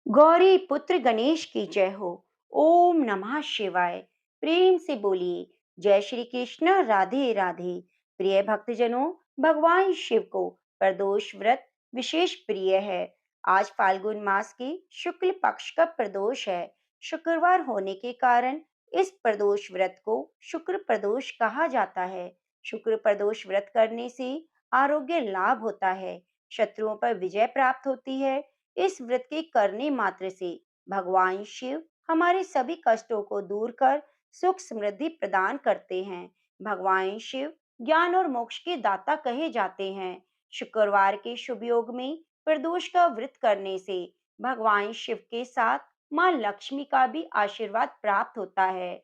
गौरी पुत्र गणेश की जय हो। ओम नमः शिवाय। प्रेम से बोलिए जय श्री कृष्ण, राधे राधे। प्रिय भक्तजनों, भगवान शिव को प्रदोष व्रत विशेष प्रिय है। आज फाल्गुन मास के शुक्ल पक्ष का प्रदोष है। शुक्रवार होने के कारण इस प्रदोष व्रत को शुक्र प्रदोष कहा जाता है। शुक्र प्रदोष व्रत करने से आरोग्य लाभ होता है, शत्रुओं पर विजय प्राप्त होती है। इस व्रत के करने मात्र से भगवान शिव हमारे सभी कष्टों को दूर कर सुख समृद्धि प्रदान करते हैं। भगवान शिव ज्ञान और मोक्ष के दाता कहे जाते हैं। शुक्रवार के शुभ योग में प्रदोष का व्रत करने से भगवान शिव के साथ मां लक्ष्मी का भी आशीर्वाद प्राप्त होता है।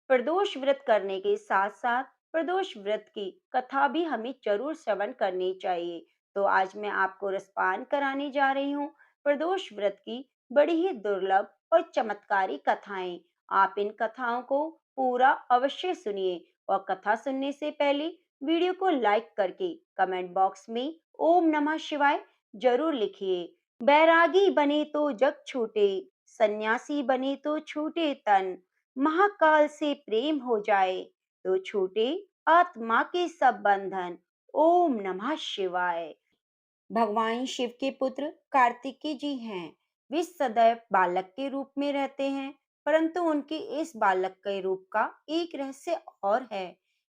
प्रदोष व्रत करने के साथ साथ प्रदोष व्रत की कथा भी हमें जरूर श्रवण करनी चाहिए। तो आज मैं आपको रसपान कराने जा रही हूँ प्रदोष व्रत की बड़ी ही दुर्लभ और चमत्कारी कथाएं। आप इन कथाओं को पूरा अवश्य सुनिए और कथा सुनने से पहले वीडियो को लाइक करके कमेंट बॉक्स में ओम नमः शिवाय जरूर लिखिए। बैरागी बने तो जग छूटे, सन्यासी बने तो छूटे तन, महाकाल से प्रेम हो जाए तो छूटे आत्मा के सब बंधन। ओम नमः शिवाय। भगवान शिव के पुत्र कार्तिकेय जी हैं। वे सदैव बालक के रूप में रहते हैं, परंतु उनके इस बालक के रूप का एक रहस्य और है।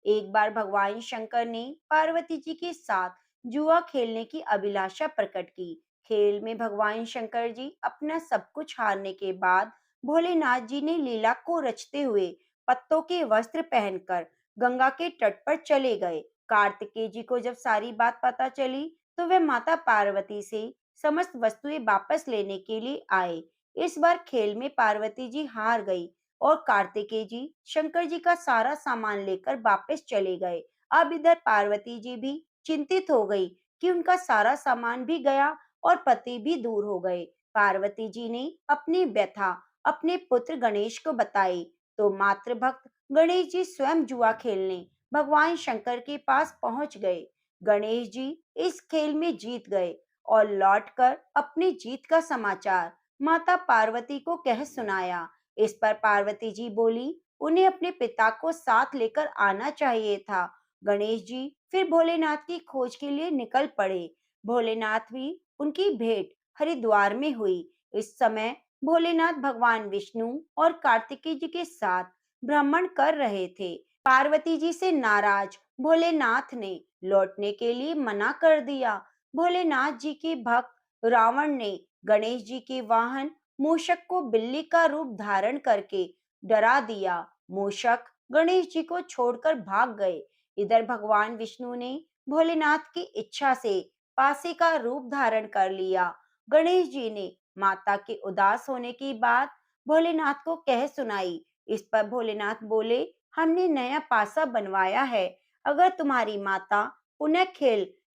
एक बार भगवान शंकर ने पार्वती जी के साथ जुआ खेलने की अभिलाषा प्रकट की। खेल में भगवान शंकर जी अपना सब कुछ हारने के बाद भोलेनाथ जी ने लीला को रचते हुए पत्तों के वस्त्र पहनकर गंगा के तट पर चले गए। कार्तिकेय जी को जब सारी बात पता चली तो वे माता पार्वती से समस्त वस्तुएं वापस लेने के लिए आए। इस बार खेल में पार्वती जी हार गई और कार्तिकेय जी शंकर जी का सारा सामान लेकर वापस चले गए। अब इधर पार्वती जी भी चिंतित हो गई कि उनका सारा सामान भी गया और पति भी दूर हो गए। पार्वती जी ने अपनी व्यथा अपने पुत्र गणेश को बताई तो मातृ भक्त गणेश जी स्वयं जुआ खेलने भगवान शंकर के पास पहुंच गए। गणेश जी इस खेल में जीत गए और लौटकर अपनी जीत का समाचार माता पार्वती को कह सुनाया। इस पर पार्वती जी बोली, उन्हें अपने पिता को साथ लेकर आना चाहिए था। गणेश जी फिर भोलेनाथ की खोज के लिए निकल पड़े। भोलेनाथ भी उनकी भेंट हरिद्वार में हुई। इस समय भोलेनाथ भगवान विष्णु और कार्तिकेय जी के साथ भ्रमण कर रहे थे। पार्वती जी से नाराज भोलेनाथ ने लौटने के लिए मना कर दिया। भोलेनाथ जी के भक्त रावण ने गणेश जी के वाहन मूषक को बिल्ली का रूप धारण करके डरा दिया। मूषक गणेश जी को छोड़कर भाग गए। इधर भगवान विष्णु ने भोलेनाथ की इच्छा से पासे का रूप धारण कर लिया। गणेश जी ने माता के उदास होने की बात भोलेनाथ को कह सुनाई। इस पर भोलेनाथ बोले, हमने नया पासा बनवाया है। अगर तुम्हारी माता पुनः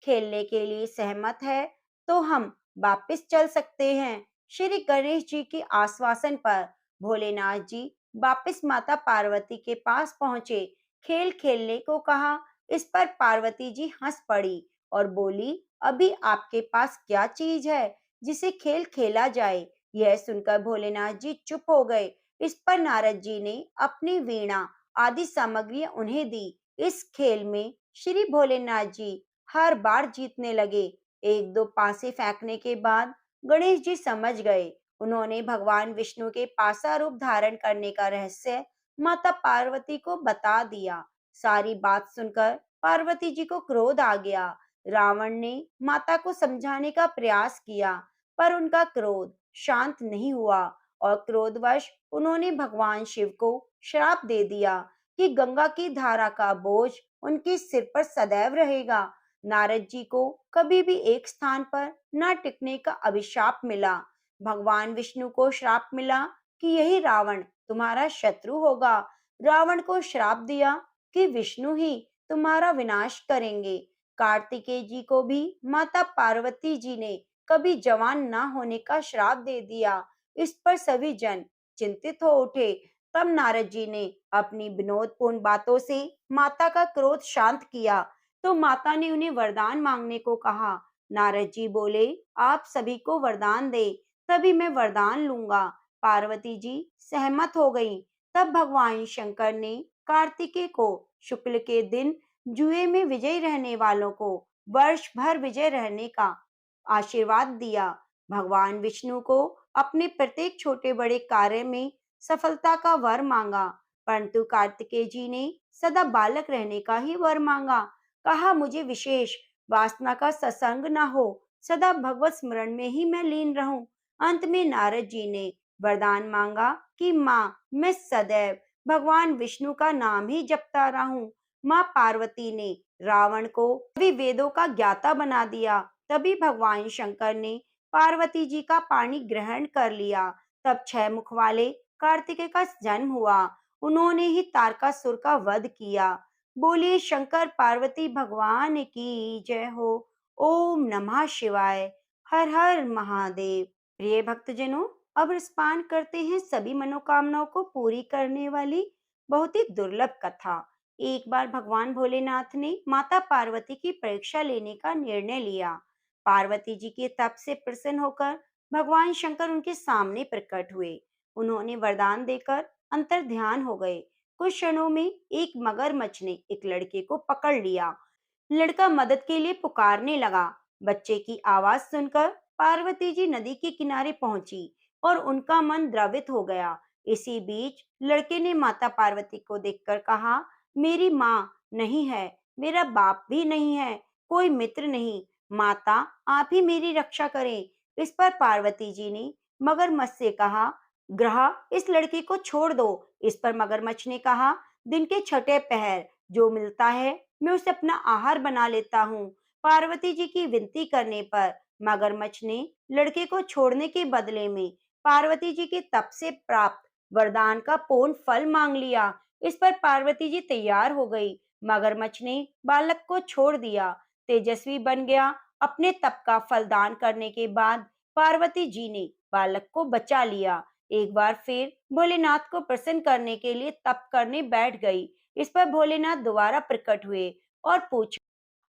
खेलने के लिए सहमत है तो हम वापस चल सकते हैं। श्री गणेश जी के आश्वासन पर भोलेनाथ जी वापस माता पार्वती के पास पहुंचे। खेल खेलने को कहा। इस पर पार्वती जी हंस पड़ी और बोली, अभी आपके पास क्या चीज है जिसे खेल खेला जाए। यह सुनकर भोलेनाथ जी चुप हो गए। इस पर नारद जी ने अपनी वीणा आदि सामग्री उन्हें दी। इस खेल में श्री भोलेनाथ जी हर बार जीतने लगे। एक दो पासे फेंकने के बाद गणेश जी समझ गए। उन्होंने भगवान विष्णु के पासा रूप धारण करने का रहस्य माता पार्वती को बता दिया। सारी बात सुनकर पार्वती जी को क्रोध आ गया। रावण ने माता को समझाने का प्रयास किया, पर उनका क्रोध शांत नहीं हुआ और क्रोधवश उन्होंने भगवान शिव को श्राप दे दिया कि गंगा की धारा का बोझ उनके सिर पर सदैव रहेगा। नारद जी को कभी भी एक स्थान पर न टिकने का अभिशाप मिला। भगवान विष्णु को श्राप मिला कि यही रावण तुम्हारा शत्रु होगा। रावण को श्राप दिया कि विष्णु ही तुम्हारा विनाश करेंगे। कार्तिकेय जी को भी माता पार्वती जी ने कभी जवान न होने का श्राप दे दिया। इस पर सभी जन चिंतित हो उठे। तब नारद जी ने अपनी विनोदपूर्ण बातों से माता का क्रोध शांत किया तो माता ने उन्हें वरदान मांगने को कहा। नारद जी बोले, आप सभी को वरदान दे। तभी मैं वरदान लूंगा। पार्वती जी सहमत हो गईं। तब भगवान शंकर ने कार्तिकेय को शुक्ल के दिन जुए में विजयी रहने वालों को वर्ष भर विजय रहने का आशीर्वाद दिया। भगवान विष्णु को अपने प्रत्येक छोटे बड़े कार्य में सफलता का वर मांगा, परंतु कार्तिकेय जी ने सदा बालक रहने का ही वर मांगा। कहा, मुझे विशेष वासना का सत्संग न हो, सदा भगवत स्मरण में ही मैं लीन रहूं। अंत में नारद जी ने वरदान मांगा कि माँ, मैं सदैव भगवान विष्णु का नाम ही जपता रहूं। माँ पार्वती ने रावण को सभी वेदों का ज्ञाता बना दिया। तभी भगवान शंकर ने पार्वती जी का पाणी ग्रहण कर लिया। तब 6 मुख वाले कार्तिकेय का जन्म हुआ। उन्होंने ही तारकासुर का वध किया। बोलिए शंकर पार्वती भगवान की जय हो। ओम नमः शिवाय। हर हर महादेव। प्रिय भक्तजनों, अब रसपान करते हैं सभी मनोकामनाओं को पूरी करने वाली बहुत ही दुर्लभ कथा। एक बार भगवान भोलेनाथ ने माता पार्वती की परीक्षा लेने का निर्णय लिया। पार्वती जी के तप से प्रसन्न होकर भगवान शंकर उनके सामने प्रकट हुए। उन्होंने वरदान देकर अंतर ध्यान हो गए। कुछ क्षणों में एक मगरमच्छ ने एक लड़के को पकड़ लिया। लड़का मदद के लिए पुकारने लगा। बच्चे की आवाज सुनकर पार्वती जी नदी के किनारे पहुंची और उनका मन द्रवित हो गया। इसी बीच लड़के ने माता पार्वती को देखकर कहा, मेरी माँ नहीं है, मेरा बाप भी नहीं है, कोई मित्र नहीं। माता, आप ही मेरी रक्षा करें। इस पर पार्वती जी ने मगरमच्छ से कहा, ग्रह, इस लड़के को छोड़ दो। इस पर मगरमच्छ ने कहा, दिन के छठे पहर जो मिलता है मैं उसे अपना आहार बना लेता हूँ। पार्वती जी की विनती करने पर मगरमच्छ ने लड़के को छोड़ने के बदले में पार्वती जी के तप से प्राप्त वरदान का पूर्ण फल मांग लिया। इस पर पार्वती जी तैयार हो गई। मगरमच्छ ने बालक को छोड़ दिया, तेजस्वी बन गया। अपने तप का फल दान करने के बाद पार्वती जी ने बालक को बचा लिया। एक बार फिर भोलेनाथ को प्रसन्न करने के लिए तप करने बैठ गई। इस पर भोलेनाथ दोबारा प्रकट हुए और पूछा,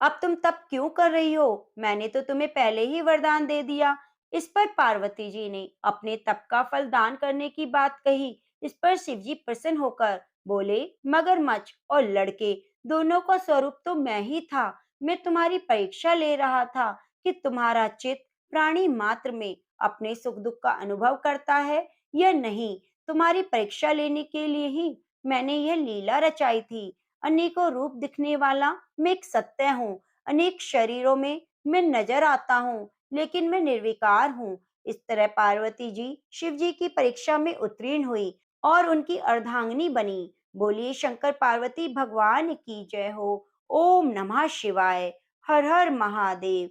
अब तुम तप क्यों कर रही हो? मैंने तो तुम्हें पहले ही वरदान दे दिया। इस पर पार्वती जी ने अपने तप का फल दान करने की बात कही। इस पर शिव जी प्रसन्न होकर बोले, मगरमच्छ और लड़के दोनों का स्वरूप तो मैं ही था। मैं तुम्हारी परीक्षा ले रहा था कि तुम्हारा चित्त प्राणी मात्र में अपने सुख दुख का अनुभव करता है या नहीं। तुम्हारी परीक्षा लेने के लिए ही मैंने यह लीला रचाई थी। अनेकों रूप दिखने वाला मैं एक सत्य हूँ। अनेक शरीरों में मैं नजर आता हूँ, लेकिन मैं निर्विकार हूँ। इस तरह पार्वती जी शिव जी की परीक्षा में उत्तीर्ण हुई और उनकी अर्धांगिनी बनी। बोलिए शंकर पार्वती भगवान की जय हो। ओम नमः शिवाय। हर हर महादेव।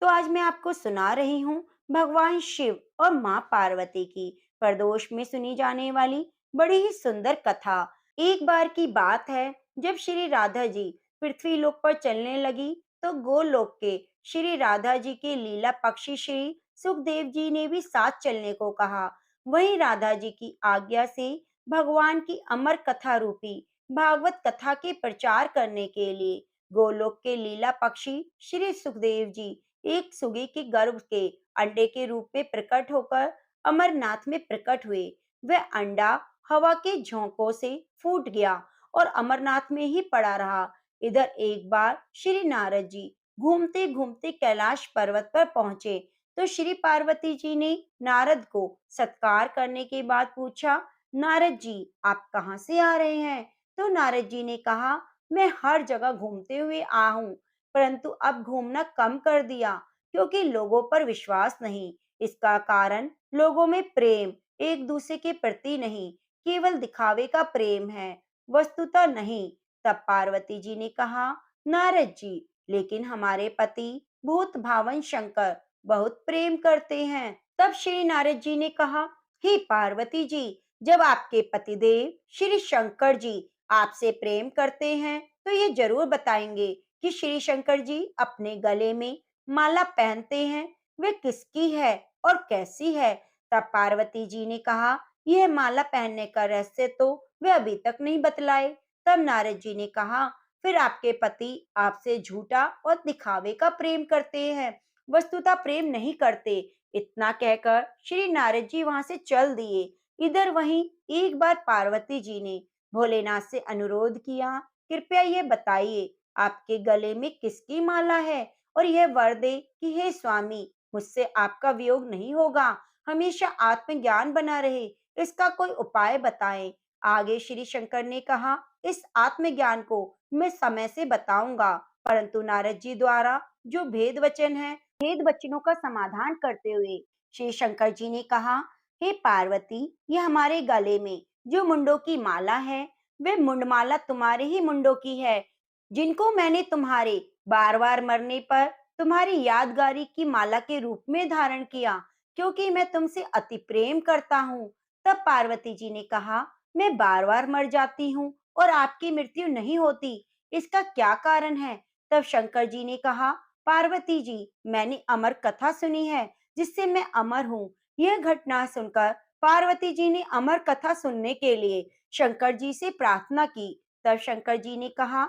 तो आज मैं आपको सुना रही हूँ भगवान शिव और माँ पार्वती की प्रदोष में सुनी जाने वाली बड़ी ही सुंदर कथा। एक बार की बात है, जब श्री राधा जी पृथ्वी लोक पर चलने लगी तो गोलोक के श्री राधा जी के लीला पक्षी श्री सुखदेव जी ने भी साथ चलने को कहा। वहीं राधा जी की आज्ञा से भगवान की अमर कथा रूपी भागवत कथा के प्रचार करने के लिए गोलोक के लीला पक्षी श्री सुखदेव जी एक सुगी के गर्भ के अंडे के रूप में प्रकट होकर अमरनाथ में प्रकट हुए। वह अंडा हवा के झोंकों से फूट गया और अमरनाथ में ही पड़ा रहा। इधर एक बार श्री नारद जी घूमते घूमते कैलाश पर्वत पर पहुंचे तो श्री पार्वती जी ने नारद को सत्कार करने के बाद पूछा, नारद जी आप कहाँ से आ रहे हैं? तो नारद जी ने कहा, मैं हर जगह घूमते हुए आ हूँ, परंतु अब घूमना कम कर दिया क्योंकि लोगों पर विश्वास नहीं। इसका कारण लोगों में प्रेम एक दूसरे के प्रति नहीं, केवल दिखावे का प्रेम है, वस्तुतः नहीं। तब पार्वती जी ने कहा, नारद जी, लेकिन हमारे पति भूत भावन शंकर बहुत प्रेम करते हैं। तब श्री नारद जी ने कहा, हे पार्वती जी, जब आपके पतिदेव श्री शंकर जी आपसे प्रेम करते हैं तो ये जरूर बताएंगे कि श्री शंकर जी अपने गले में माला पहनते हैं, वे किसकी है और कैसी है? तब पार्वती जी ने कहा, यह माला पहनने का रहस्य तो वे अभी तक नहीं बतलाए। तब नारद जी ने कहा, फिर आपके पति आपसे झूठा और दिखावे का प्रेम करते हैं, वस्तुतः प्रेम नहीं करते। इतना कहकर श्री नारद जी वहां से चल दिए। इधर वहीं एक बार पार्वती जी ने भोलेनाथ से अनुरोध किया, कृपया ये बताइए आपके गले में किसकी माला है, और यह वर दे कि हे स्वामी, मुझसे आपका वियोग नहीं होगा, हमेशा आत्मज्ञान बना रहे, इसका कोई उपाय बताएं। आगे श्री शंकर ने कहा, इस आत्मज्ञान को मैं समय से बताऊंगा, परंतु नारद जी द्वारा जो भेद वचन है, भेद वचनों का समाधान करते हुए श्री शंकर जी ने कहा, हे पार्वती, ये हमारे गले में जो मुंडों की माला है, वे मुंडमाला तुम्हारे ही मुंडों की है, जिनको मैंने तुम्हारे बार बार मरने पर तुम्हारी यादगारी की माला के रूप में धारण किया, क्योंकि मैं तुमसे अति प्रेम करता हूँ। तब पार्वती जी ने कहा, मैं बार बार मर जाती हूँ और आपकी मृत्यु नहीं होती, इसका क्या कारण है? तब शंकर जी ने कहा, पार्वती जी, मैंने अमर कथा सुनी है, जिससे मैं अमर हूँ। यह घटना सुनकर पार्वती जी ने अमर कथा सुनने के लिए शंकर जी से प्रार्थना की। तब शंकर जी ने कहा,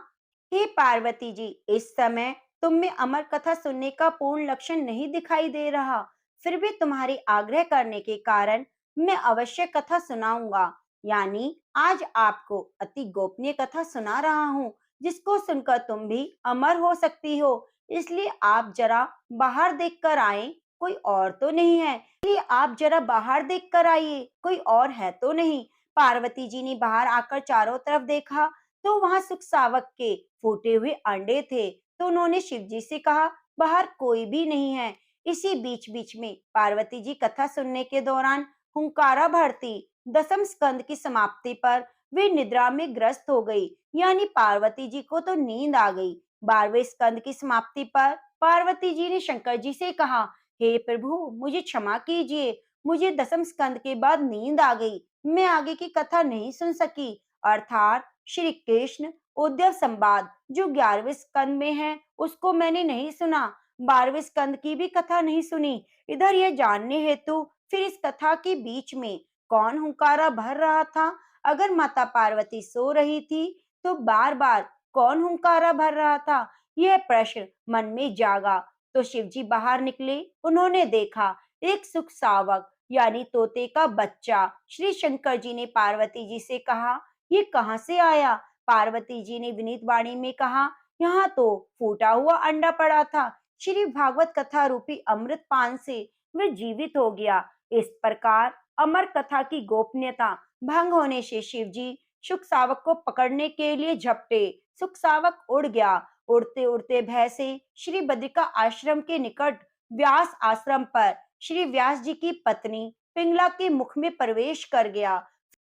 हे पार्वती जी, इस समय तुम में अमर कथा सुनने का पूर्ण लक्षण नहीं दिखाई दे रहा, फिर भी तुम्हारे आग्रह करने के कारण मैं अवश्य कथा सुनाऊंगा। यानी आज आपको अति गोपनीय कथा सुना रहा हूँ, जिसको सुनकर तुम भी अमर हो सकती हो। इसलिए आप जरा बाहर देख कर आए, कोई और तो नहीं है। इसलिए आप जरा बाहर देख कर आइए, कोई और है तो नहीं। पार्वती जी ने बाहर आकर चारों तरफ देखा, तो वहां सुख सावक के फूटे हुए अंडे थे। तो उन्होंने शिव जी से कहा, बाहर कोई भी नहीं है। इसी बीच बीच में पार्वती जी कथा सुनने के दौरान हुंकारा भरती। दसम स्कंद की समाप्ति पर वे निद्रा में ग्रस्त हो गई, यानी पार्वती जी को तो नींद आ गई। 12वें स्कंद की समाप्ति पर पार्वती जी ने शंकर जी से कहा, हे प्रभु, मुझे क्षमा कीजिए, मुझे दसम स्कंद के बाद नींद आ गई, मैं आगे की कथा नहीं सुन सकी। अर्थात श्री कृष्ण उद्यव संवाद जो 11वें स्कंद में है, उसको मैंने नहीं सुना, 12वें स्कंद की भी कथा नहीं सुनी। इधर यह जानने हेतु फिर इस कथा के बीच में कौन हुंकारा भर रहा था? अगर माता पार्वती सो रही थी, तो बार बार कौन हुंकारा भर रहा था? यह प्रश्न मन में जागा। तो शिव जी बाहर निकले। उन्होंने देखा एक सुख सावक यानी तोते का बच्चा। श्री शंकर जी ने पार्वती जी से कहा, ये कहाँ से आया? पार्वती जी ने विनीत वाणी में कहा, यहाँ तो फूटा हुआ अंडा पड़ा था, श्री भागवत कथा रूपी अमृत पान से वह जीवित हो गया। इस प्रकार अमर कथा की गोपनीयता भंग होने से शिव जी सुख सावक को पकड़ने के लिए झपटे। सुख सावक उड़ गया। उड़ते उड़ते भय से श्री बद्रिका आश्रम के निकट व्यास आश्रम पर श्री व्यास जी की पत्नी पिंगला के मुख में प्रवेश कर गया।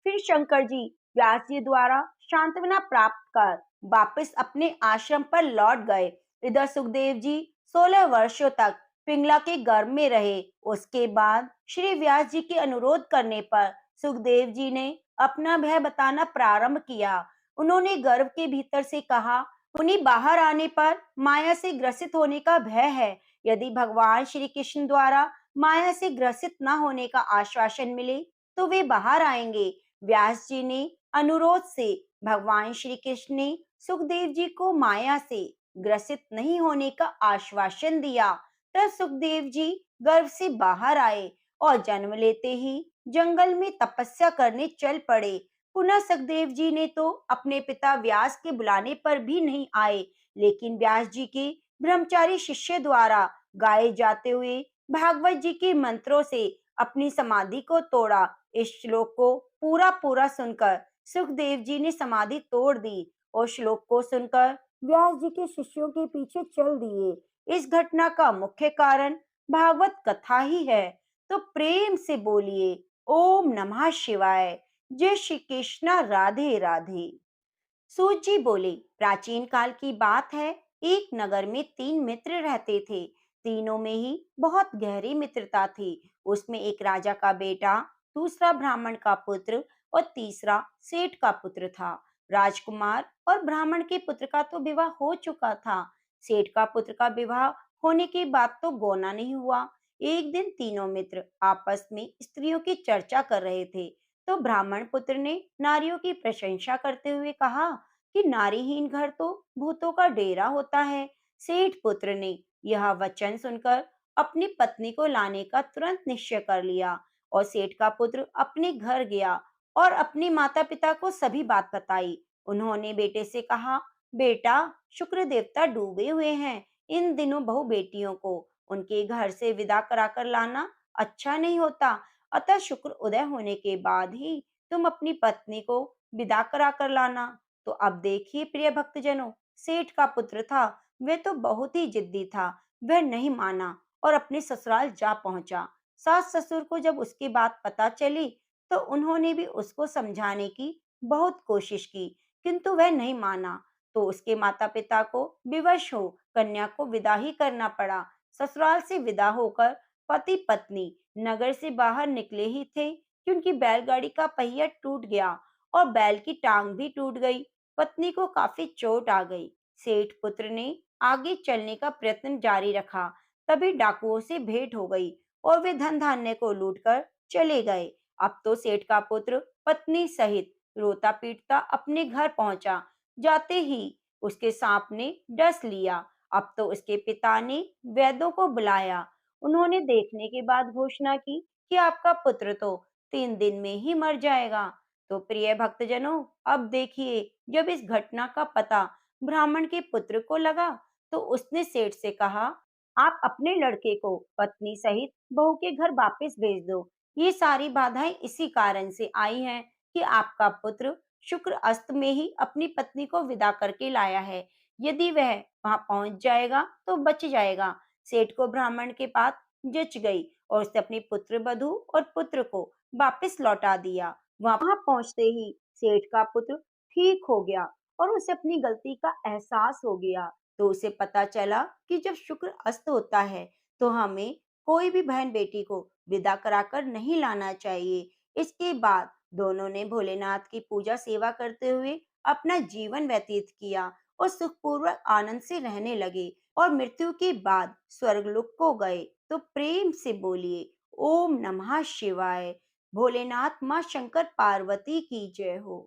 फिर शंकर जी व्यास जी द्वारा सांत्वना प्राप्त कर वापस अपने आश्रम पर लौट गए। इधर सुखदेव जी 16 वर्षों तक पिंगला के गर्भ में रहे। उसके बाद श्री व्यास जी के अनुरोध करने पर सुखदेव जी ने अपना भय बताना प्रारंभ किया। उन्होंने गर्भ के भीतर से कहा, उन्हें बाहर आने पर माया से ग्रसित होने का भय है। यदि भगवान श्री कृष्ण द्वारा माया से ग्रसित न होने का आश्वासन मिले, तो वे बाहर आएंगे। व्यास जी ने अनुरोध से भगवान श्री कृष्ण ने सुखदेव जी को माया से ग्रसित नहीं होने का आश्वासन दिया। तब सुखदेव जी गर्भ से बाहर आए और जन्म लेते ही जंगल में तपस्या करने चल पड़े। पुनः सुखदेव जी ने तो अपने पिता व्यास के बुलाने पर भी नहीं आए, लेकिन व्यास जी के ब्रह्मचारी शिष्य द्वारा गाए जाते हुए भागवत जी के मंत्रों से अपनी समाधि को तोड़ा। इस श्लोक को पूरा पूरा सुनकर सुखदेव जी ने समाधि तोड़ दी और श्लोक को सुनकर व्यास जी के शिष्यों के पीछे चल दिए। इस घटना का मुख्य कारण भागवत कथा ही है। तो प्रेम से बोलिए, ओम नमः शिवाय। जय श्री कृष्णा, राधे राधे। सूत जी बोले, प्राचीन काल की बात है। एक नगर में 3 मित्र रहते थे। तीनों में ही बहुत गहरी मित्रता थी। उसमें एक राजा का बेटा, दूसरा ब्राह्मण का पुत्र और तीसरा सेठ का पुत्र था। राजकुमार और ब्राह्मण के पुत्र का तो विवाह हो चुका था। सेठ का पुत्र का विवाह होने के बाद तो गौना नहीं हुआ। एक दिन तीनों मित्र आपस में स्त्रियों की चर्चा कर रहे थे, तो ब्राह्मण पुत्र ने नारियों की प्रशंसा करते हुए कहा कि नारीहीन घर तो भूतों का डेरा होता है। सेठ पुत्र ने यह वचन सुनकर अपनी पत्नी को लाने का तुरंत निश्चय कर लिया और सेठ का पुत्र अपने घर गया और अपने माता पिता को सभी बात बताई। उन्होंने बेटे से कहा, बेटा, शुक्र देवता डूबे हुए हैं। इन दिनों बहू बेटियों को उनके घर से विदा कराकर लाना अच्छा नहीं होता। अतः शुक्र उदय होने के बाद ही तुम अपनी पत्नी को विदा करा कर लाना। तो अब देखिए प्रिय भक्तजनों, सेठ का पुत्र था, वह तो बहुत ही जिद्दी था। वह नहीं माना और अपने ससुराल जा पहुंचा। सास ससुर को जब उसकी बात पता चली तो उन्होंने भी उसको समझाने की बहुत कोशिश की, किंतु वह नहीं माना। तो उसके माता पिता को विवश हो कन्या को विदा ही करना पड़ा। ससुराल से विदा होकर पति पत्नी नगर से बाहर निकले ही थे कि उनकी बैलगाड़ी का पहिया टूट गया और बैल की टांग भी टूट गई। पत्नी को काफी चोट आ गई। सेठ पुत्र ने आगे चलने का प्रयत्न जारी रखा। तभी डाकुओं से भेंट हो गई और वे धन धान्य को लूटकर चले गए। अब तो सेठ का पुत्र पत्नी सहित रोता पीटता अपने घर पहुंचा। जाते ही उसके सांप ने डस लिया। अब तो उसके पिता ने वैद्यों को बुलाया। उन्होंने देखने के बाद घोषणा की कि आपका पुत्र तो 3 दिन में ही मर जाएगा। तो प्रिय भक्तजनों, अब देखिए, जब इस घटना का पता ब्राह्मण के पुत्र को लगा तो उसने सेठ से कहा, आप अपने लड़के को पत्नी सहित बहू के घर वापस भेज दो। ये सारी बाधाएं इसी कारण से आई हैं कि आपका पुत्र शुक्र अस्त में ही अपनी पत्नी को विदा करके लाया है। यदि वह वहां पहुंच जाएगा तो बच जाएगा। सेठ को ब्राह्मण के बात जच गई और उसने अपनी पुत्र वधू और पुत्र को वापस लौटा दिया। वहां पहुंचते ही सेठ का पुत्र ठीक हो गया और उसे अपनी गलती का एहसास हो गया। तो उसे पता चला कि जब शुक्र अस्त होता है तो हमें कोई भी बहन बेटी को विदा कराकर नहीं लाना चाहिए। इसके बाद दोनों ने भोलेनाथ की पूजा सेवा करते हुए अपना जीवन व्यतीत किया और सुखपूर्वक आनंद से रहने लगे और मृत्यु के बाद स्वर्गलोक को गए। तो प्रेम से बोलिए, ओम नमः शिवाय। भोलेनाथ माँ शंकर पार्वती की जय हो।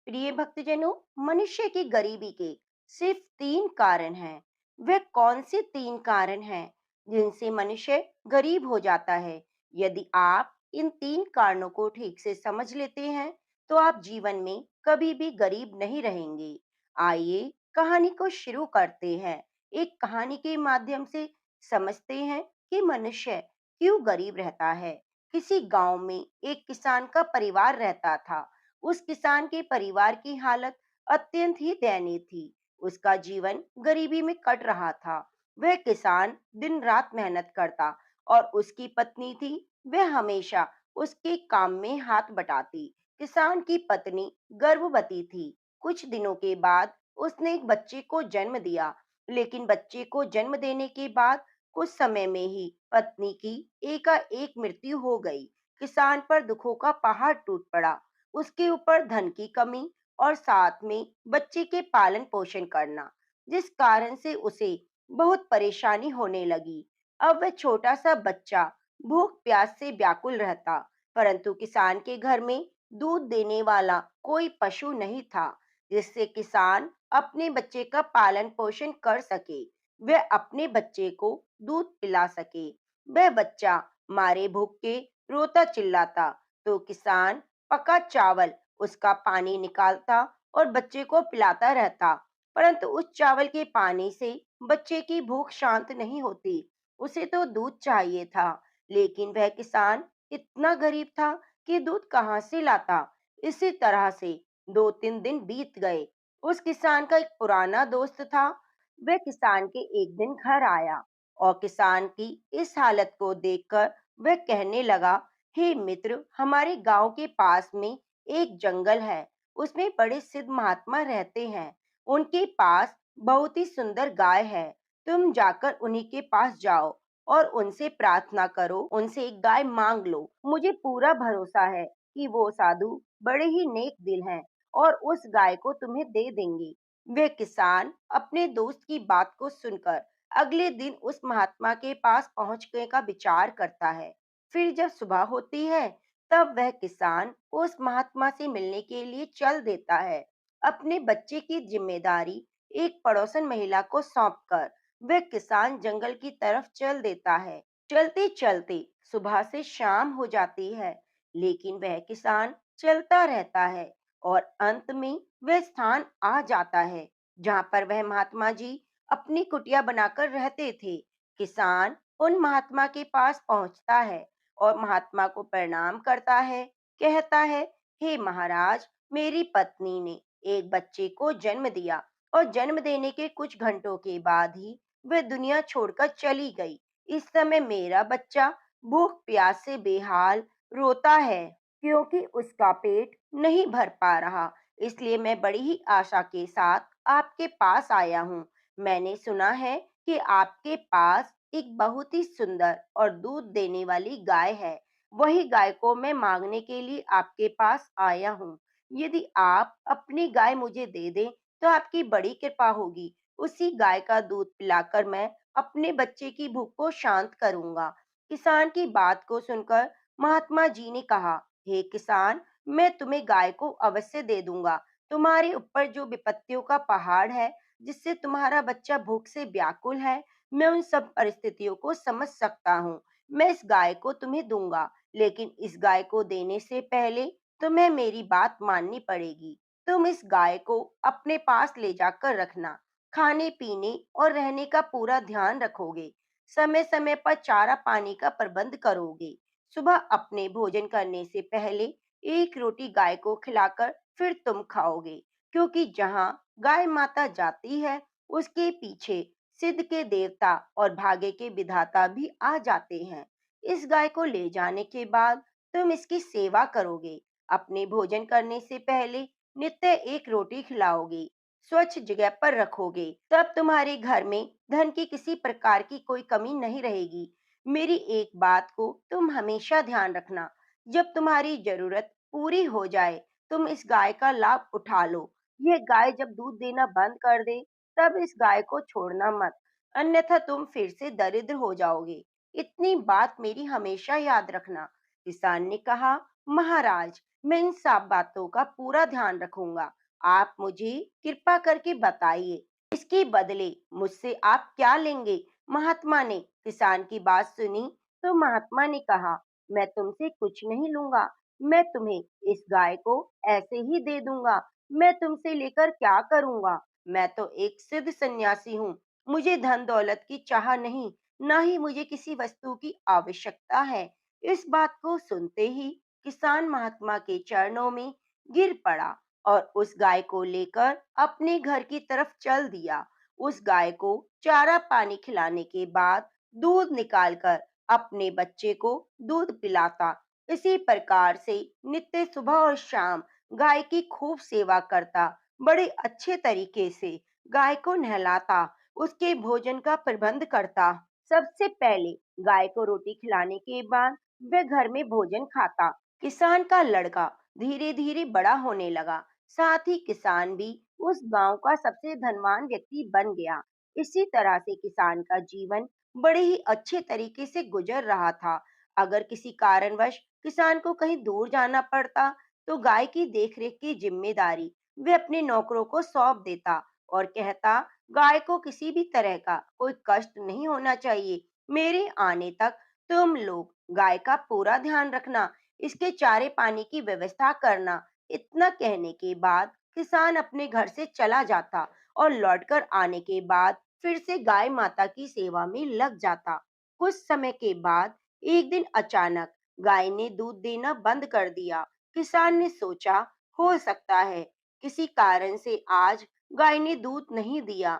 प्रिय भक्तजनों, मनुष्य की गरीबी के सिर्फ 3 कारण हैं। वे कौन से 3 कारण हैं जिनसे मनुष्य गरीब हो जाता है? यदि आप इन 3 कारणों को ठीक से समझ लेते हैं तो आप जीवन में कभी भी गरीब नहीं रहेंगे। आइए कहानी को शुरू करते हैं। एक कहानी के माध्यम से समझते हैं कि मनुष्य क्यों गरीब रहता है। किसी गांव में एक किसान का परिवार रहता था। उस किसान के परिवार की हालत अत्यंत ही दयनीय थी। उसका जीवन गरीबी में कट रहा था। वह किसान दिन रात मेहनत करता और उसकी पत्नी थी, वह हमेशा उसके काम में हाथ बटाती। किसान की पत्नी गर्भवती थी। कुछ दिनों के बाद उसने एक बच्चे को जन्म दिया, लेकिन बच्चे को जन्म देने के बाद कुछ समय में ही पत्नी की एकाएक मृत्यु हो गई। किसान पर दुखों का पहाड़ टूट पड़ा। उसके ऊपर धन की कमी और साथ में बच्चे के पालन पोषण करना, जिस कारण से उसे बहुत परेशानी होने लगी। अब वह छोटा सा बच्चा भूख प्यास से व्याकुल रहता, परंतु किसान के घर में दूध देने वाला कोई पशु नहीं था, जिससे किसान अपने बच्चे का पालन पोषण कर सके, वह अपने बच्चे को दूध पिला सके। वह बच्चा मारे भूख के रोता चिल्लाता, तो किसान पका चावल उसका पानी निकालता और बच्चे को पिलाता रहता, परंतु उस चावल के पानी से बच्चे की भूख शांत नहीं होती। उसे तो दूध चाहिए था, लेकिन वह किसान इतना गरीब था कि दूध कहाँ से लाता। इसी तरह से 2-3 दिन बीत गए। उस किसान का एक पुराना दोस्त था। वह किसान के एक दिन घर आया और किसान की इस हालत को देखकर वह कहने लगा, हे मित्र, हमारे गांव के पास में एक जंगल है। उसमें बड़े सिद्ध महात्मा रहते हैं। उनके पास बहुत ही सुंदर गाय है। तुम जाकर उन्हीं के पास जाओ और उनसे प्रार्थना करो, उनसे एक गाय मांग लो। मुझे पूरा भरोसा है कि वो साधु बड़े ही नेक दिल हैं और उस गाय को तुम्हें दे देंगे। वे किसान अपने दोस्त की बात को सुनकर अगले दिन उस महात्मा के पास पहुंचने का विचार करता है। फिर जब सुबह होती है, तब वह किसान उस महात्मा से मिलने के लिए चल देता है। अपने बच्चे की जिम्मेदारी एक पड़ोसन महिला को सौंपकर वह किसान जंगल की तरफ चल देता है। चलते चलते सुबह से शाम हो जाती है, लेकिन वह किसान चलता रहता है और अंत में वह स्थान आ जाता है जहाँ पर वह महात्मा जी अपनी कुटिया बनाकर रहते थे। किसान उन महात्मा के पास पहुंचता है और महात्मा को प्रणाम करता है। कहता है, हे महाराज, मेरी पत्नी ने एक बच्चे को जन्म दिया और जन्म देने के कुछ घंटों के बाद ही वह दुनिया छोड़कर चली गई। इस समय मेरा बच्चा भूख प्यास से बेहाल रोता है, क्योंकि उसका पेट नहीं भर पा रहा। इसलिए मैं बड़ी ही आशा के साथ आपके पास आया हूँ। मैंने सुना है कि आपके पास एक बहुत ही सुंदर और दूध देने वाली गाय है। वही गाय को मैं मांगने के लिए आपके पास आया हूँ। यदि आप अपनी गाय मुझे दे दें तो आपकी बड़ी कृपा होगी। उसी गाय का दूध पिलाकर मैं अपने बच्चे की भूख को शांत करूंगा। किसान की बात को सुनकर महात्मा जी ने कहा, हे किसान, मैं तुम्हें गाय को अवश्य दे दूंगा। तुम्हारे ऊपर जो विपत्तियों का पहाड़ है, जिससे तुम्हारा बच्चा भूख से व्याकुल है, मैं उन सब परिस्थितियों को समझ सकता हूँ। मैं इस गाय को तुम्हें दूंगा, लेकिन इस गाय को देने से पहले तुम्हें मेरी बात माननी पड़ेगी। तुम इस गाय को अपने पास ले जाकर रखना, खाने पीने और रहने का पूरा ध्यान रखोगे, समय समय पर चारा पानी का प्रबंध करोगे। सुबह अपने भोजन करने से पहले एक रोटी गाय को खिलाकर फिर तुम खाओगे, क्योंकि जहाँ गाय माता जाती है उसके पीछे सिद्ध के देवता और भाग्य के विधाता भी आ जाते हैं। इस गाय को ले जाने के बाद तुम इसकी सेवा करोगे, अपने भोजन करने से पहले नित्य एक रोटी खिलाओगे, स्वच्छ जगह पर रखोगे, तब तुम्हारे घर में धन की किसी प्रकार की कोई कमी नहीं रहेगी। मेरी एक बात को तुम हमेशा ध्यान रखना, जब तुम्हारी जरूरत पूरी हो जाए तुम इस गाय का लाभ उठा लो। यह गाय जब दूध देना बंद कर दे तब इस गाय को छोड़ना मत, अन्यथा तुम फिर से दरिद्र हो जाओगे। इतनी बात मेरी हमेशा याद रखना। किसान ने कहा, महाराज, मैं इन सब बातों का पूरा ध्यान रखूंगा। आप मुझे कृपा करके बताइए, इसके बदले मुझसे आप क्या लेंगे? महात्मा ने किसान की बात सुनी तो महात्मा ने कहा, मैं तुमसे कुछ नहीं लूंगा, मैं तुम्हें इस गाय को ऐसे ही दे दूंगा। मैं तुमसे लेकर क्या करूंगा? मैं तो एक सिद्ध सन्यासी हूँ। मुझे धन दौलत की चाह नहीं, ना ही मुझे किसी वस्तु की आवश्यकता है। इस बात को सुनते ही किसान महात्मा के चरणों में गिर पड़ा और उस गाय को लेकर अपने घर की तरफ चल दिया। उस गाय को चारा पानी खिलाने के बाद दूध निकालकर अपने बच्चे को दूध पिलाता। इसी प्रकार से नित्य सुबह और शाम गाय की खूब सेवा करता, बड़े अच्छे तरीके से गाय को नहलाता, उसके भोजन का प्रबंध करता। सबसे पहले गाय को रोटी खिलाने के बाद वह घर में भोजन खाता। किसान का लड़का धीरे धीरे बड़ा होने लगा, साथ ही किसान भी उस गांव का सबसे धनवान व्यक्ति बन गया। इसी तरह से किसान का जीवन बड़े ही अच्छे तरीके से गुजर रहा था। अगर किसी कारणवश किसान को कहीं दूर जाना पड़ता तो गाय की देखरेख की जिम्मेदारी वह अपने नौकरों को सौंप देता और कहता, गाय को किसी भी तरह का कोई कष्ट नहीं होना चाहिए। मेरे आने तक तुम लोग गाय का पूरा ध्यान रखना, इसके चारे पानी की व्यवस्था करना। इतना कहने के बाद किसान अपने घर से चला जाता और लौटकर आने के बाद फिर से गाय माता की सेवा में लग जाता। कुछ समय के बाद एक दिन अचानक गाय ने दूध देना बंद कर दिया। किसान ने सोचा, हो सकता है किसी कारण से आज गाय ने दूध नहीं दिया।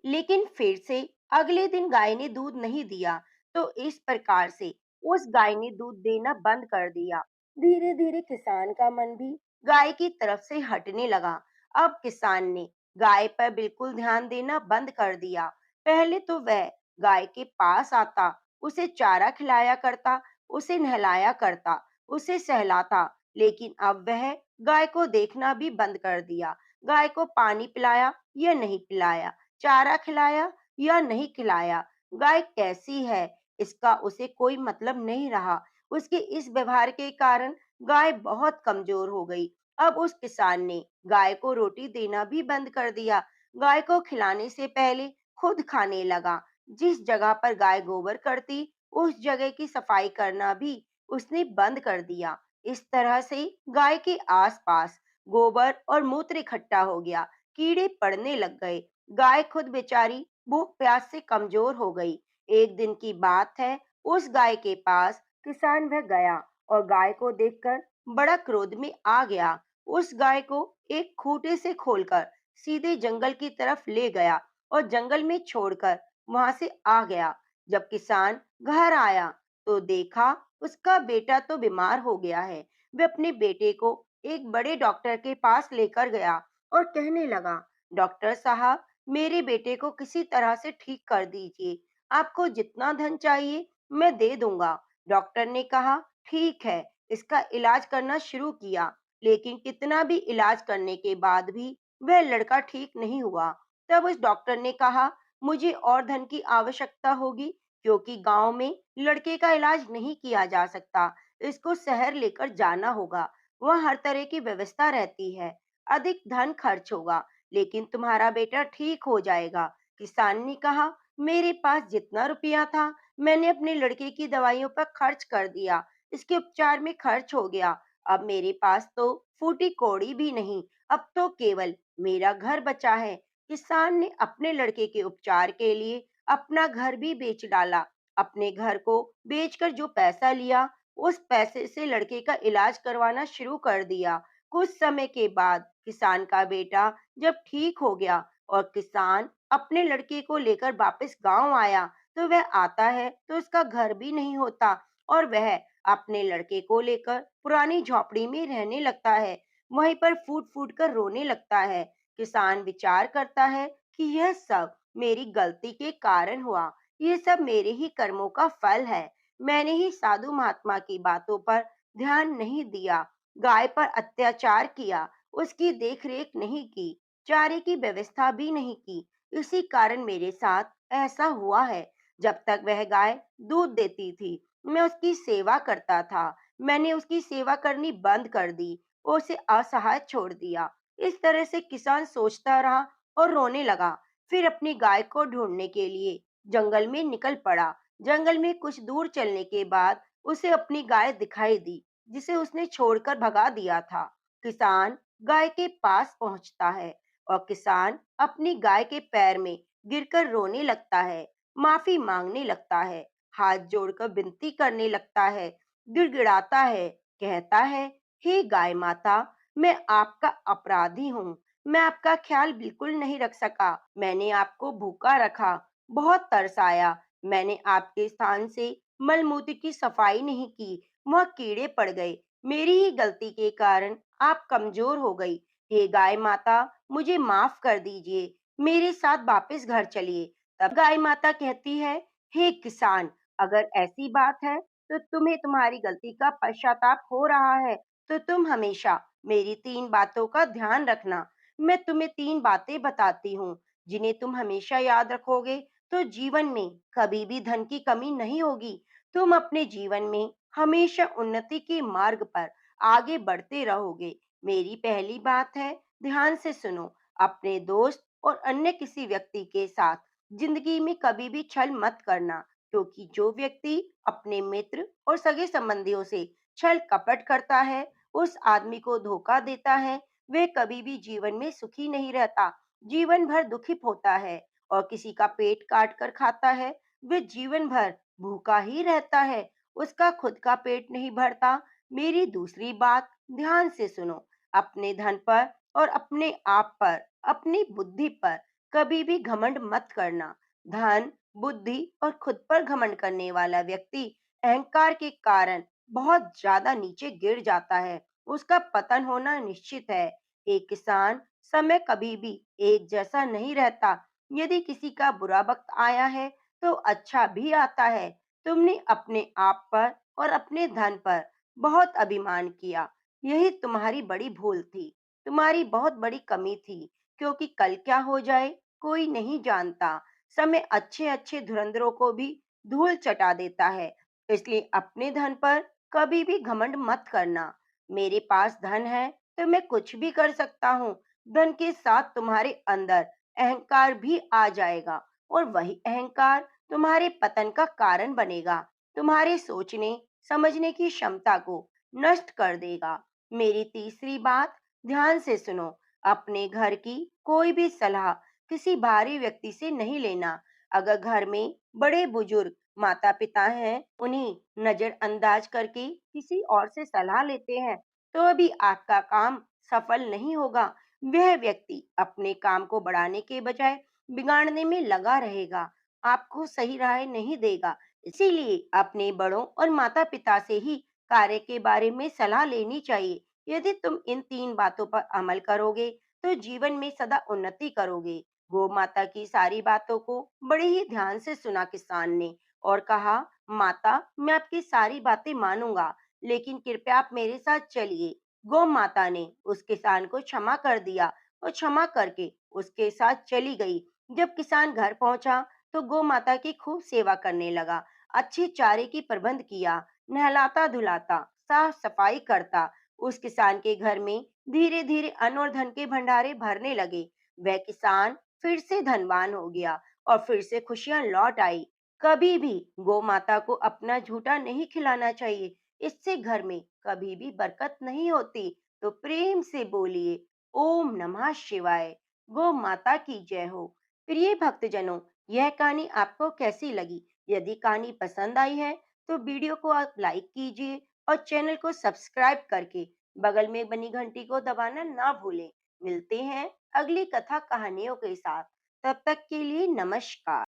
लेकिन फिर से अगले दिन गाय ने दूध नहीं दिया, तो इस प्रकार से उस गाय ने दूध देना बंद कर दिया। धीरे धीरे किसान का मन भी गाय की तरफ से हटने लगा। अब किसान ने गाय पर बिल्कुल ध्यान देना बंद कर दिया। पहले तो वह गाय के पास आता, उसे चारा खिलाया करता, उसे नहलाया करता, उसे सहलाता, लेकिन अब वह गाय को देखना भी बंद कर दिया। गाय को पानी पिलाया या नहीं पिलाया, चारा खिलाया या नहीं खिलाया, गाय कैसी है इसका उसे कोई मतलब नहीं रहा। उसके इस व्यवहार के कारण गाय बहुत कमजोर हो गई। अब उस किसान ने गाय को रोटी देना भी बंद कर दिया। गाय को खिलाने से पहले खुद खाने लगा। जिस जगह पर गाय गोबर करती, उस जगह की सफाई करना भी उसने बंद कर दिया। इस तरह से गाय के आसपास गोबर और मूत्र इकट्ठा हो गया, कीड़े पड़ने लग गए। गाय खुद बेचारी भूख प्यास से कमजोर हो गई। एक दिन की बात है, उस गाय के पास किसान वह गया और गाय को देखकर बड़ा क्रोध में आ गया। उस गाय को एक खूंटे से खोलकर सीधे जंगल की तरफ ले गया और जंगल में छोड़कर वहां से आ गया। जब किसान घर आया तो देखा उसका बेटा तो बीमार हो गया है। वे अपने बेटे को एक बड़े डॉक्टर के पास लेकर गया और कहने लगा, डॉक्टर साहब, मेरे बेटे को किसी तरह से ठीक कर दीजिए। आपको जितना धन चाहिए मैं दे दूंगा। डॉक्टर ने कहा, ठीक है। इसका इलाज करना शुरू किया, लेकिन कितना भी इलाज करने के बाद भी वह लड़का ठीक नहीं हुआ। तब उस डॉक्टर ने कहा, मुझे और धन की आवश्यकता होगी, क्योंकि गांव में लड़के का इलाज नहीं किया जा सकता। इसको शहर लेकर जाना होगा। वहाँ हर तरह की व्यवस्था रहती है। अधिक धन खर्च होगा, लेकिन तुम्हारा बेटा ठीक हो जाएगा। किसान ने कहा, मेरे पास जितना रुपया था मैंने अपने लड़के की दवाइयों पर खर्च कर दिया। इसके उपचार में खर्च हो गया। अब मेरे पास तो फूटी कौड़ी भी नहीं। अब तो केवल मेरा घर बचा है। किसान ने अपने लड़के के उपचार के लिए अपना घर भी बेच डाला। अपने घर को बेचकर जो पैसा लिया, उस पैसे से लड़के का इलाज करवाना शुरू कर दिया। कुछ समय के बाद किसान का बेटा जब ठीक हो गया और किसान अपने लड़के को लेकर वापस गांव आया, तो वह आता है तो उसका घर भी नहीं होता और वह अपने लड़के को लेकर पुरानी झोपड़ी में रहने लगता है। वहीं पर फूट फूट कर रोने लगता है। किसान विचार करता है कि यह सब मेरी गलती के कारण हुआ। ये सब मेरे ही कर्मों का फल है। मैंने ही साधु महात्मा की बातों पर ध्यान नहीं दिया, गाय पर अत्याचार किया, उसकी देखरेख नहीं की, चारे की व्यवस्था भी नहीं की। इसी कारण मेरे साथ ऐसा हुआ है। जब तक वह गाय दूध देती थी, मैं उसकी सेवा करता था। मैंने उसकी सेवा करनी बंद कर दी और उसे असहाय छोड़ दिया। इस तरह से किसान सोचता रहा और रोने लगा। फिर अपनी गाय को ढूंढने के लिए जंगल में निकल पड़ा। जंगल में कुछ दूर चलने के बाद उसे अपनी गाय दिखाई दी, जिसे उसने छोड़कर भगा दिया था। किसान गाय के पास पहुंचता है और किसान अपनी गाय के पैर में गिरकर रोने लगता है, माफी मांगने लगता है, हाथ जोड़कर विनती करने लगता है, गिड़गिड़ाता है, कहता है, हे गाय माता, मैं आपका अपराधी हूँ। मैं आपका ख्याल बिल्कुल नहीं रख सका। मैंने आपको भूखा रखा, बहुत तरस आया। मैंने आपके स्थान से मलमूत्र की सफाई नहीं की, वहाँ कीड़े पड़ गए। मेरी ही गलती के कारण आप कमजोर हो गई। हे गाय माता, मुझे माफ कर दीजिए। मेरे साथ वापस घर चलिए। तब गाय माता कहती है, हे किसान, अगर ऐसी बात है तो तुम्हें तुम्हारी गलती का पश्चाताप हो रहा है, तो तुम हमेशा मेरी 3 बातों का ध्यान रखना। मैं तुम्हें 3 बातें बताती हूँ, जिन्हें तुम हमेशा याद रखोगे तो जीवन में कभी भी धन की कमी नहीं होगी। तुम अपने जीवन में हमेशा उन्नति के मार्ग पर आगे बढ़ते रहोगे। मेरी पहली बात है, ध्यान से सुनो। अपने दोस्त और अन्य किसी व्यक्ति के साथ जिंदगी में कभी भी छल मत करना, क्योंकि जो व्यक्ति अपने मित्र और सगे संबंधियों से छल कपट करता है, उस आदमी को धोखा देता है। वह कभी भी जीवन में सुखी नहीं रहता, जीवन भर दुखी होता है। और किसी का पेट काट कर खाता है, वह जीवन भर भूखा ही रहता है, उसका खुद का पेट नहीं भरता। मेरी दूसरी बात, ध्यान से सुनो। अपने धन पर और अपने आप पर, अपनी बुद्धि पर कभी भी घमंड मत करना। धन, बुद्धि और खुद पर घमंड करने वाला व्यक्ति अहंकार के कारण बहुत ज्यादा नीचे गिर जाता है। उसका पतन होना निश्चित है। एक किसान, समय कभी भी एक जैसा नहीं रहता। यदि किसी का बुरा वक्त आया है तो अच्छा भी आता है। तुमने अपने आप पर और अपने धन पर बहुत अभिमान किया। यही तुम्हारी बड़ी भूल थी, तुम्हारी बहुत बड़ी कमी थी, क्योंकि कल क्या हो जाए कोई नहीं जानता। समय अच्छे अच्छे धुरंधरों को भी धूल चटा देता है। इसलिए अपने धन पर कभी भी घमंड मत करना। मेरे पास धन है तो मैं कुछ भी कर सकता हूँ। धन के साथ तुम्हारे अंदर अहंकार भी आ जाएगा। और वही अहंकार तुम्हारे पतन का कारण बनेगा। तुम्हारे सोचने समझने की क्षमता को नष्ट कर देगा। मेरी तीसरी बात, ध्यान से सुनो। अपने घर की कोई भी सलाह किसी बाहरी व्यक्ति से नहीं लेना। अगर घर में बड़े बुजुर्ग माता पिता हैं, उन्हें नजरअंदाज करके किसी और से सलाह लेते हैं, तो अभी आपका काम सफल नहीं होगा। वह व्यक्ति अपने काम को बढ़ाने के बजाय बिगाड़ने में लगा रहेगा, आपको सही राय नहीं देगा। इसीलिए अपने बड़ों और माता पिता से ही कार्य के बारे में सलाह लेनी चाहिए। यदि तुम इन तीन बातों पर अमल करोगे तो जीवन में सदा उन्नति करोगे। गौ माता की सारी बातों को बड़े ही ध्यान से सुना किसान ने और कहा, माता मैं आपकी सारी बातें मानूंगा, लेकिन कृपया आप मेरे साथ चलिए। गौ माता ने उस किसान को क्षमा कर दिया और क्षमा करके उसके साथ चली गई। जब किसान घर पहुंचा तो गौ माता की खूब सेवा करने लगा, अच्छे चारे की प्रबंध किया, नहलाता धुलाता, साफ सफाई करता। उस किसान के घर में धीरे धीरे अन्न और धन के भंडारे भरने लगे। वह किसान फिर से धनवान हो गया और फिर से खुशियां लौट आई। कभी भी गौ माता को अपना झूठा नहीं खिलाना चाहिए, इससे घर में कभी भी बरकत नहीं होती। तो प्रेम से बोलिए, ओम नमः शिवाय। गौ माता की जय हो। प्रिय भक्तजनों, यह कहानी आपको कैसी लगी? यदि कहानी पसंद आई है तो वीडियो को आप लाइक कीजिए और चैनल को सब्सक्राइब करके बगल में बनी घंटी को दबाना ना भूलें। मिलते हैं अगली कथा कहानियों के साथ। तब तक के लिए नमस्कार।